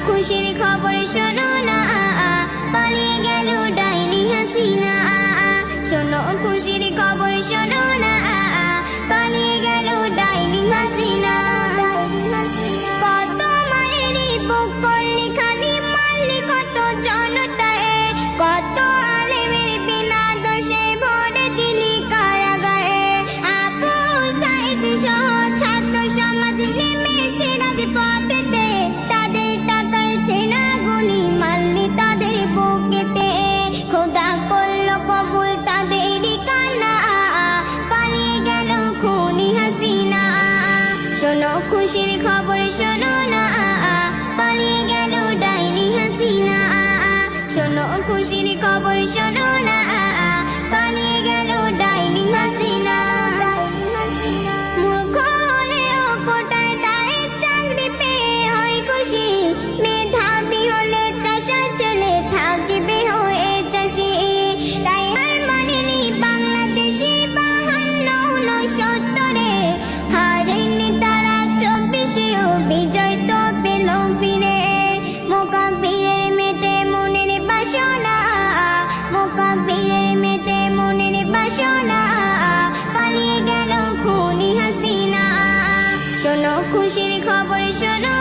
খুশির খবর শোনো না, পালিয়ে গেল ডাইনি হাসিনা। শোনো খুশির খবর শোনো না, পালিয়ে গেল ডাইনি হাসিনা। কত মায়েরই বুক করলি খালি, মারলি কত জনতায়, কত আলেমের বিনা দোষে ভরে দিলি কারাগারে। আবু সাইদ সহ ছাত্র সমাজ নেমেছে রাজপথেতে, তাদের টাকাতে না গুলি মারলি তাদের বুকেতে। খোদা করল কবুল তাদেরই কান্না, পালিয়ে গেল খুনি হাসিনা। শোনো খুশির খবর শোনো না, পালিয়ে গেল ডাইনি হাসিনা। শোনো খুশির খবর শোনো না, পালিয়ে গেল ডাইনি হাসিনা। মূর্খ হলেও কোটায় দায়ে চাকরি পেয়ে হয় খুশি, মেধাবী হলে চাষা ছেলে থাকবে হয়ে চাষি। তাই হার মানেনি বাংলাদেশি 52-69, হারেনি তারা 24-এও বিজয় তো পেল ফিরে। মোকাব্বিরের মেটে মনের বাসনা, মোকাব্বিরের মেটে মনের বাসনা, পালিয়ে গেল খুনি হাসিনা। শোনো খুশির খবর শোনো